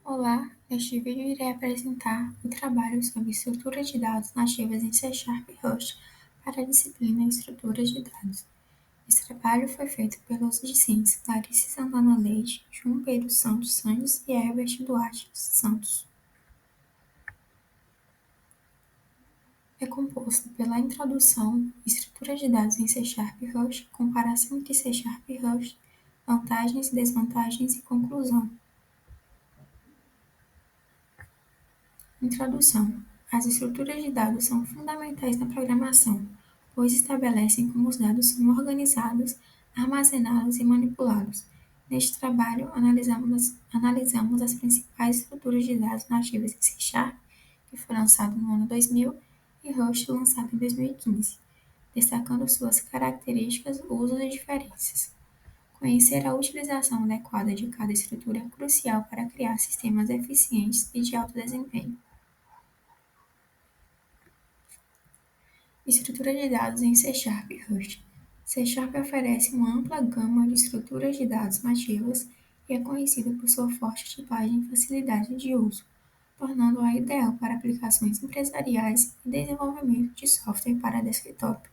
Olá, neste vídeo irei apresentar o trabalho sobre estrutura de dados nativas em C# e Rust para a disciplina Estruturas de Dados. Esse trabalho foi feito pelos discentes Clarice Santana Leite, João Pedro Santos Santos e Herbert Duarte Santos. É composto pela introdução, estrutura de dados em C# e Rust, comparação entre C# e Rust, vantagens, desvantagens e conclusão. Introdução. As estruturas de dados são fundamentais na programação, pois estabelecem como os dados são organizados, armazenados e manipulados. Neste trabalho, analisamos as principais estruturas de dados nativas em C#, que foi lançado no ano 2000, e Rust, lançado em 2015, destacando suas características, usos e diferenças. Conhecer a utilização adequada de cada estrutura é crucial para criar sistemas eficientes e de alto desempenho. Estrutura de dados em C# e Rust. C# oferece uma ampla gama de estruturas de dados nativas e é conhecida por sua forte tipagem e facilidade de uso, tornando-a ideal para aplicações empresariais e desenvolvimento de software para desktop.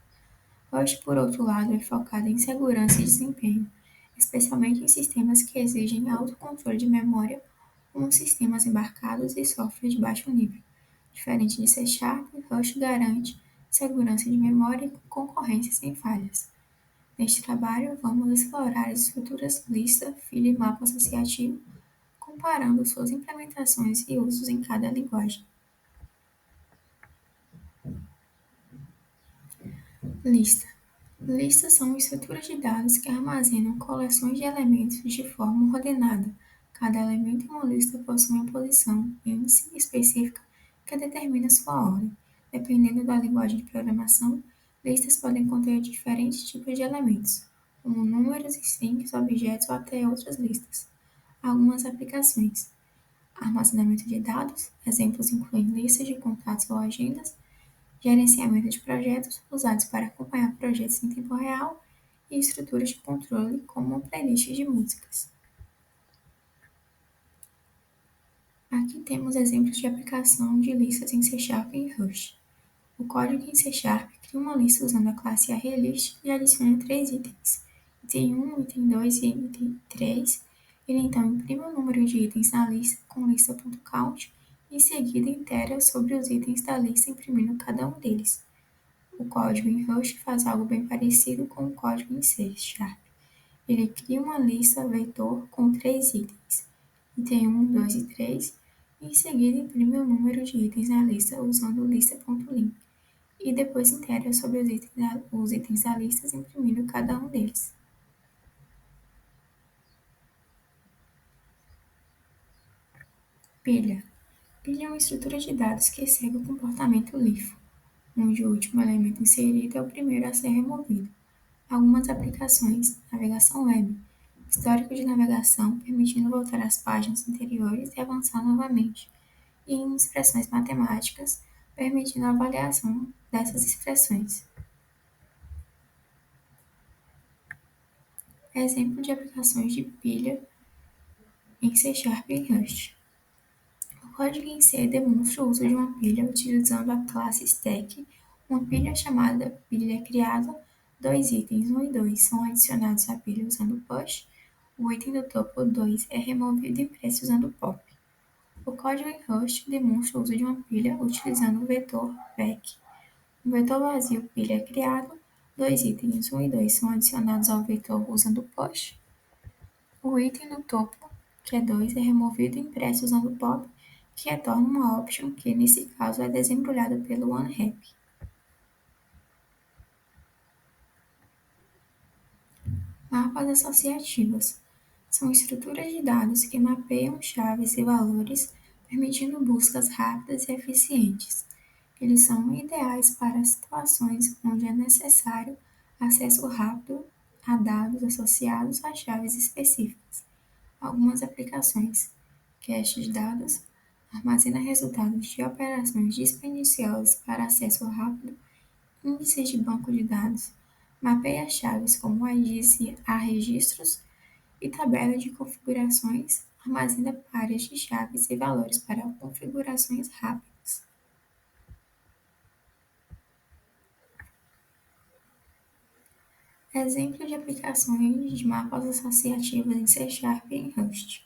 Rust, por outro lado, é focada em segurança e desempenho, especialmente em sistemas que exigem alto controle de memória, como sistemas embarcados e software de baixo nível. Diferente de C#, Rust garante segurança de memória e concorrência sem falhas. Neste trabalho, vamos explorar as estruturas lista, fila e mapa associativo, comparando suas implementações e usos em cada linguagem. Lista. Listas são estruturas de dados que armazenam coleções de elementos de forma ordenada. Cada elemento em uma lista possui uma posição, índice específica que determina sua ordem. Dependendo da linguagem de programação, listas podem conter diferentes tipos de elementos, como números, strings, objetos ou até outras listas. Algumas aplicações: armazenamento de dados, exemplos incluem listas de contatos ou agendas, gerenciamento de projetos usados para acompanhar projetos em tempo real e estruturas de controle como uma playlist de músicas. Aqui temos exemplos de aplicação de listas em C# e Rust. O código em C# cria uma lista usando a classe ArrayList e adiciona 3 itens: item 1, item 2 e item 3. Ele então imprime o número de itens na lista com lista.count e em seguida itera sobre os itens da lista imprimindo cada um deles. O código em Rust faz algo bem parecido com o código em C#. Ele cria uma lista vetor com 3 itens, item 1, 2 e 3, e em seguida imprime o número de itens na lista usando lista.link, e depois itera sobre os itens da lista imprimindo cada um deles. Pilha. Pilha é uma estrutura de dados que segue o comportamento LIFO, onde o último elemento inserido é o primeiro a ser removido. Algumas aplicações: navegação web, histórico de navegação, permitindo voltar às páginas anteriores e avançar novamente, e em expressões matemáticas, permitindo a avaliação dessas expressões. Exemplo de aplicações de pilha em C# e Rust. O código em C demonstra o uso de uma pilha utilizando a classe stack. Uma pilha chamada pilha é criada, dois itens 1 e 2 são adicionados à pilha usando push, o item do topo 2 é removido e impresso usando pop. O código em Rust demonstra o uso de uma pilha utilizando o vetor vec. Um vetor vazio pilha é criado, dois itens 1 e 2 são adicionados ao vetor usando push, o item no topo, que é 2, é removido e impresso usando pop, que retorna uma option que, nesse caso, é desembrulhada pelo unwrap. Mapas associativos. São estruturas de dados que mapeiam chaves e valores, permitindo buscas rápidas e eficientes. Eles são ideais para situações onde é necessário acesso rápido a dados associados a chaves específicas. Algumas aplicações: cache de dados, armazena resultados de operações dispendiosas para acesso rápido, índices de banco de dados, mapeia chaves como IDs a registros e tabela de configurações, armazena pares de chaves e valores para configurações rápidas. Exemplo de aplicações de mapas associativos em C Sharp e em Rust.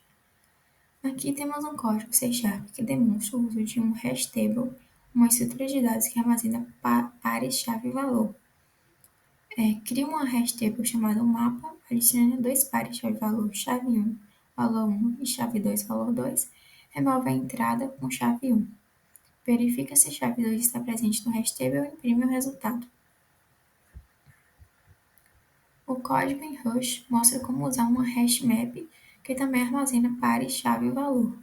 Aqui temos um código C Sharp que demonstra o uso de um hash table, uma estrutura de dados que armazena pares chave-valor. Cria uma hash table chamada mapa, adiciona dois pares chave-valor, chave 1, valor 1 e chave 2, valor 2, remove a entrada com chave 1. Verifica se chave 2 está presente no hash table e imprime o resultado. O código em Rust mostra como usar uma hash map que também armazena pares chave-valor.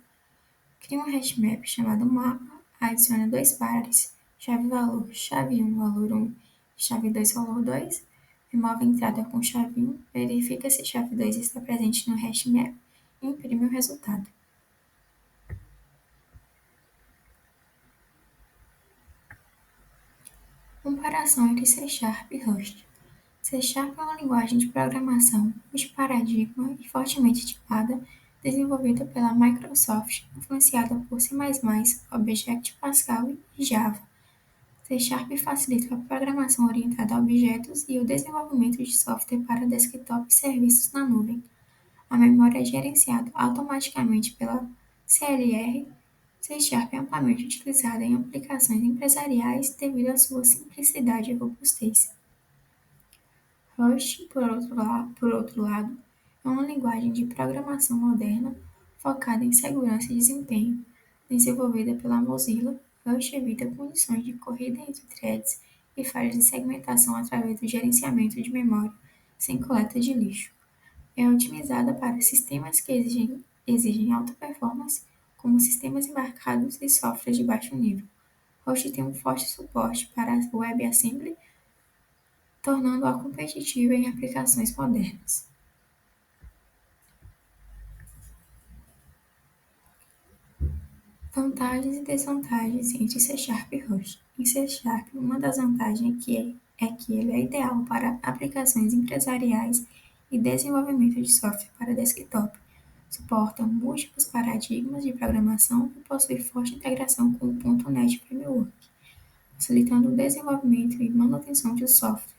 Cria um hashmap chamado mapa, adiciona dois pares, chave-valor, chave 1, valor 1, chave 2, valor 2, remove a entrada com chave 1, verifica se chave 2 está presente no hashmap e imprime o resultado. Comparação entre C Sharp e Rust. C Sharp é uma linguagem de programação multiparadigma e fortemente tipada, desenvolvida pela Microsoft, influenciada por C++, Object-Pascal e Java. C Sharp facilita a programação orientada a objetos e o desenvolvimento de software para desktop e serviços na nuvem. A memória é gerenciada automaticamente pela CLR. C Sharp é amplamente utilizada em aplicações empresariais devido à sua simplicidade e robustez. Rust, por outro lado, é uma linguagem de programação moderna focada em segurança e desempenho. Desenvolvida pela Mozilla, Rust evita condições de corrida entre threads e falhas de segmentação através do gerenciamento de memória sem coleta de lixo. É otimizada para sistemas que exigem alta performance, como sistemas embarcados e softwares de baixo nível. Rust tem um forte suporte para WebAssembly, tornando-a competitiva em aplicações modernas. Vantagens e desvantagens entre C Sharp e Rust. Em C Sharp, uma das vantagens é que ele é ideal para aplicações empresariais e desenvolvimento de software para desktop. Suporta múltiplos paradigmas de programação e possui forte integração com o .NET Framework, facilitando o desenvolvimento e manutenção de software.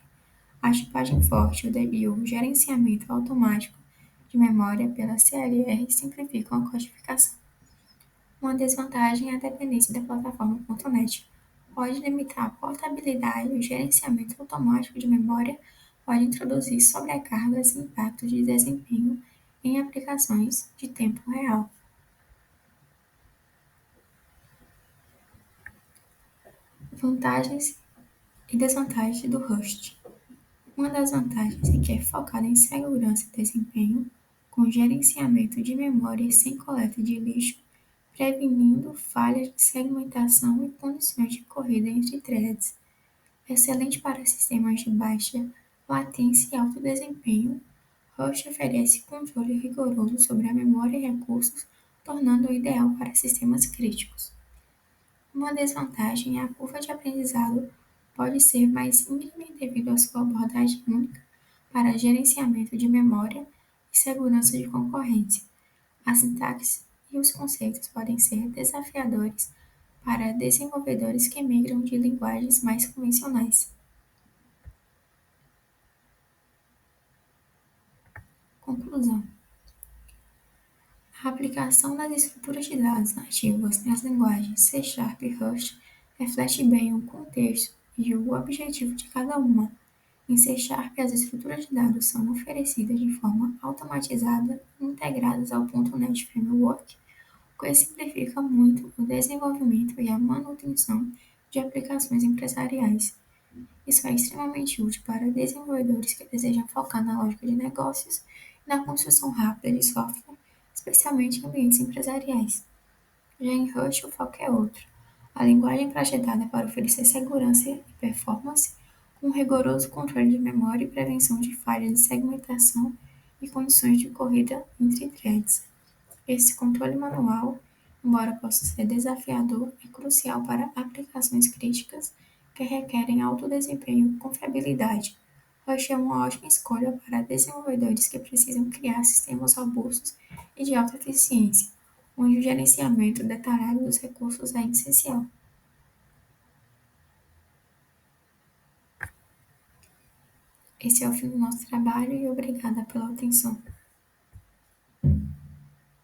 A tipagem forte e o gerenciamento automático de memória pela CLR simplificam a codificação. Uma desvantagem é a dependência da plataforma .NET. Pode limitar a portabilidade e o gerenciamento automático de memória pode introduzir sobrecargas e impactos de desempenho em aplicações de tempo real. Vantagens e desvantagens do Rust. Uma das vantagens é que é focada em segurança e desempenho, com gerenciamento de memória sem coleta de lixo, prevenindo falhas de segmentação e condições de corrida entre threads. Excelente para sistemas de baixa latência e alto desempenho, Rust oferece controle rigoroso sobre a memória e recursos, tornando-o ideal para sistemas críticos. Uma desvantagem é a curva de aprendizado pode ser mais íngreme devido à sua abordagem única para gerenciamento de memória e segurança de concorrência. A sintaxe e os conceitos podem ser desafiadores para desenvolvedores que migram de linguagens mais convencionais. Conclusão: a aplicação das estruturas de dados nativas nas linguagens C Sharp e Rust reflete bem o contexto e o objetivo de cada uma. Em C Sharp, as estruturas de dados são oferecidas de forma automatizada e integradas ao .NET Framework, o que simplifica muito o desenvolvimento e a manutenção de aplicações empresariais. Isso é extremamente útil para desenvolvedores que desejam focar na lógica de negócios e na construção rápida de software, especialmente em ambientes empresariais. Já em Rust, o foco é outro. A linguagem é projetada para oferecer segurança e performance, com rigoroso controle de memória e prevenção de falhas de segmentação e condições de corrida entre threads. Esse controle manual, embora possa ser desafiador, é crucial para aplicações críticas que requerem alto desempenho e confiabilidade. Rush é uma ótima escolha para desenvolvedores que precisam criar sistemas robustos e de alta eficiência, onde o gerenciamento detalhado dos recursos é essencial. Esse é o fim do nosso trabalho e obrigada pela atenção.